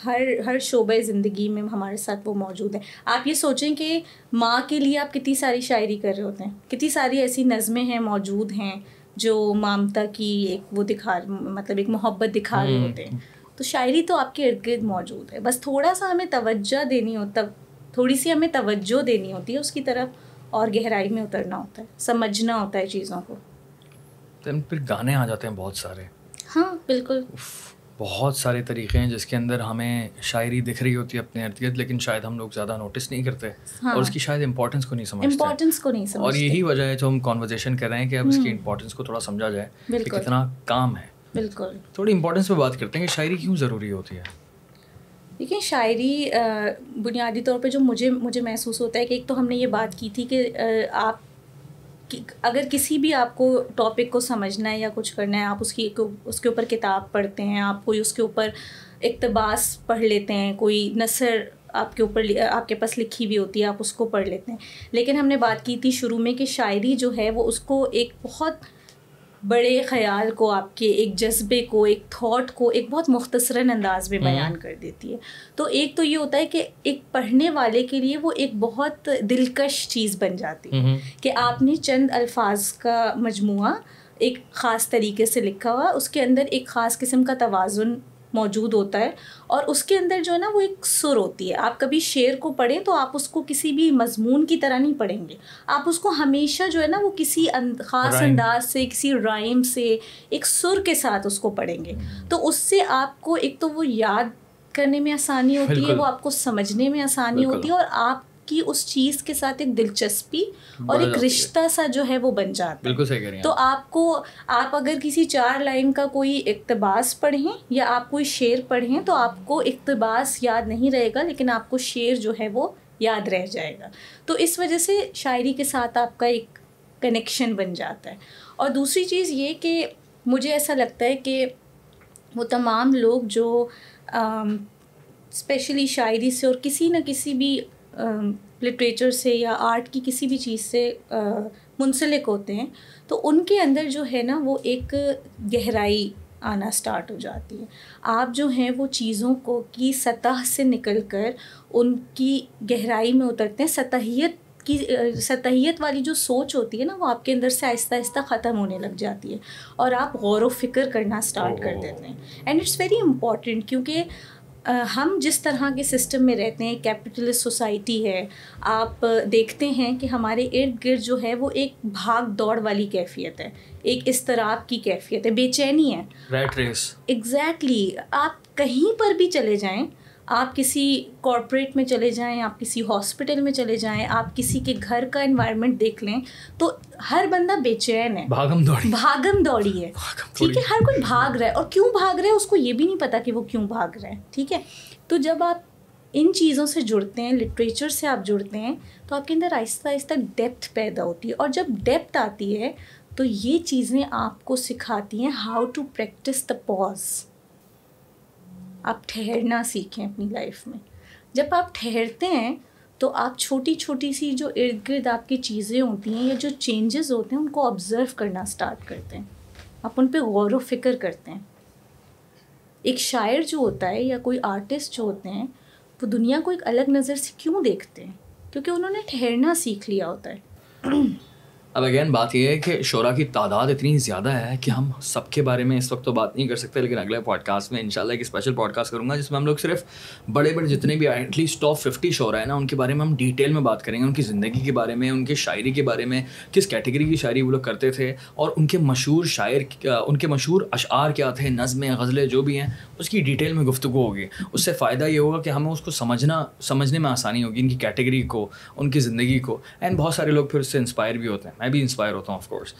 ہر شعبۂ زندگی میں ہمارے ساتھ وہ موجود ہے. آپ یہ سوچیں کہ ماں کے لیے آپ کتنی ساری شاعری کر رہے ہوتے ہیں, کتنی ساری ایسی نظمیں ہیں موجود ہیں جو مامتا کی ایک وہ مطلب ایک محبت دکھا رہے ہوتے ہیں. تو شاعری تو آپ کے ارد گرد موجود ہے, بس تھوڑا سا ہمیں تھوڑی سی ہمیں توجہ دینی ہوتی ہے اس کی طرف, اور گہرائی میں اترنا ہوتا ہے, سمجھنا ہوتا ہے چیزوں کو. پھر گانے آ جاتے ہیں بہت سارے. ہاں بالکل, بہت سارے طریقے ہیں جس کے اندر ہمیں شاعری دکھ رہی ہوتی ہے اپنے ارد گرد, لیکن شاید ہم لوگ زیادہ نوٹس نہیں کرتے اور اس کی شاید امپورٹنس کو نہیں سمجھتے. اور یہی وجہ ہے جو ہم کانورزیشن کر رہے ہیں کہ اب اس کی امپورٹنس کو تھوڑا سمجھا جائے کہ کتنا کام ہے. بالکل, تھوڑی امپورٹنس پہ بات کرتے ہیں کہ شاعری کیوں ضروری ہوتی ہے. دیکھیں, شاعری بنیادی طور پہ جو مجھے محسوس ہوتا ہے کہ ایک تو ہم نے یہ بات کی تھی کہ آپ اگر کسی بھی آپ کو ٹاپک کو سمجھنا ہے یا کچھ کرنا ہے, آپ اس کے اوپر کتاب پڑھتے ہیں, آپ کوئی اس کے اوپر اقتباس پڑھ لیتے ہیں, کوئی نثر آپ کے اوپر آپ کے پاس لکھی ہوئی ہوتی ہے, آپ اس کو پڑھ لیتے ہیں. لیکن ہم نے بات کی تھی شروع میں کہ شاعری جو ہے وہ اس کو ایک بہت بڑے خیال کو, آپ کے ایک جذبے کو, ایک تھاٹ کو ایک بہت مختصراً انداز میں بیان کر دیتی ہے. تو ایک تو یہ ہوتا ہے کہ ایک پڑھنے والے کے لیے وہ ایک بہت دلکش چیز بن جاتی ہے کہ آپ نے چند الفاظ کا مجموعہ ایک خاص طریقے سے لکھا ہوا, اس کے اندر ایک خاص قسم کا توازن موجود ہوتا ہے, اور اس کے اندر جو ہے نا وہ ایک سر ہوتی ہے. آپ کبھی شعر کو پڑھیں تو آپ اس کو کسی بھی مضمون کی طرح نہیں پڑھیں گے, آپ اس کو ہمیشہ جو ہے نا وہ کسی خاص انداز سے, کسی رائم سے, ایک سر کے ساتھ اس کو پڑھیں گے. تو اس سے آپ کو ایک تو وہ یاد کرنے میں آسانی ہوتی ہے, وہ آپ کو سمجھنے میں آسانی ہوتی ہے, اور آپ کی اس چیز کے ساتھ ایک دلچسپی اور ایک رشتہ سا جو ہے وہ بن جاتا ہے. بالکل صحیح کہہ رہی ہیں. تو آپ اگر کسی 4 لائن کا کوئی اقتباس پڑھیں یا آپ کوئی شعر پڑھیں تو آپ کو اقتباس یاد نہیں رہے گا, لیکن آپ کو شعر جو ہے وہ یاد رہ جائے گا. تو اس وجہ سے شاعری کے ساتھ آپ کا ایک کنیکشن بن جاتا ہے. اور دوسری چیز یہ کہ مجھے ایسا لگتا ہے کہ وہ تمام لوگ جو اسپیشلی شاعری سے اور کسی نہ کسی بھی لٹریچر سے یا آرٹ کی کسی بھی چیز سے منسلک ہوتے ہیں, تو ان کے اندر جو ہے نا وہ ایک گہرائی آنا سٹارٹ ہو جاتی ہے. آپ جو ہیں وہ چیزوں کو کی سطح سے نکل کر ان کی گہرائی میں اترتے ہیں. سطحیت والی جو سوچ ہوتی ہے نا وہ آپ کے اندر سے آہستہ آہستہ ختم ہونے لگ جاتی ہے, اور آپ غور و فکر کرنا سٹارٹ کر دیتے ہیں. اینڈ اٹس ویری امپورٹنٹ, کیونکہ ہم جس طرح کے سسٹم میں رہتے ہیں, کیپٹلسٹ سوسائٹی ہے, آپ دیکھتے ہیں کہ ہمارے ارد گرد جو ہے وہ ایک بھاگ دوڑ والی کیفیت ہے, ایک اضطراب کی کیفیت ہے, بے چینی ہے, ریٹ ریس. ایگزیکٹلی. آپ کہیں پر بھی چلے جائیں, آپ کسی کارپوریٹ میں چلے جائیں, آپ کسی ہاسپٹل میں چلے جائیں, آپ کسی کے گھر کا انوائرمنٹ دیکھ لیں, تو ہر بندہ بے چین ہے, بھاگم دوڑی ہے. ٹھیک ہے, ہر کوئی بھاگ رہا ہے, اور کیوں بھاگ رہا ہے اس کو یہ بھی نہیں پتا کہ وہ کیوں بھاگ رہا ہے. ٹھیک ہے, تو جب آپ ان چیزوں سے جڑتے ہیں, لٹریچر سے آپ جڑتے ہیں, تو آپ کے اندر آہستہ آہستہ ڈیپتھ پیدا ہوتی ہے. اور جب ڈیپتھ آتی ہے تو یہ چیزیں آپ کو سکھاتی ہیں ہاؤ ٹو پریکٹس دا پاز. آپ ٹھہرنا سیکھیں اپنی لائف میں. جب آپ ٹھہرتے ہیں تو آپ چھوٹی چھوٹی سی جو ارد گرد آپ کی چیزیں ہوتی ہیں یا جو چینجز ہوتے ہیں ان کو آبزرو کرنا سٹارٹ کرتے ہیں, آپ ان پہ غور و فکر کرتے ہیں. ایک شاعر جو ہوتا ہے یا کوئی آرٹسٹ جو ہوتے ہیں وہ دنیا کو ایک الگ نظر سے کیوں دیکھتے ہیں؟ کیونکہ انہوں نے ٹھہرنا سیکھ لیا ہوتا ہے. اب اگین بات یہ ہے کہ شعراء کی تعداد اتنی زیادہ ہے کہ ہم سب کے بارے میں اس وقت تو بات نہیں کر سکتے, لیکن اگلے پوڈ کاسٹ میں انشاءاللہ ایک اسپیشل پوڈ کاسٹ کروں گا جس میں ہم لوگ صرف بڑے جتنے بھی ایٹ لیسٹ ٹاپ 50 شعراء ہیں نا ان کے بارے میں ہم ڈیٹیل میں بات کریں گے, ان کی زندگی کے بارے میں, ان کی شاعری کے بارے میں, کس کیٹیگری کی شاعری وہ لوگ کرتے تھے, اور ان کے مشہور ان کے مشہور اشعار کیا تھے, نظمیں, غزلیں جو بھی ہیں, اس کی ڈیٹیل میں گفتگو ہوگی. اس سے فائدہ یہ ہوگا کہ ہمیں اس کو سمجھنے میں آسانی ہوگی, ان کی کیٹیگری کو, ان کی زندگی کو. اینڈ بہت سارے لوگ پھر اس سے انسپائر بھی ہوتے ہیں, میں بھی انسپائر ہوتا ہوں آف کورس.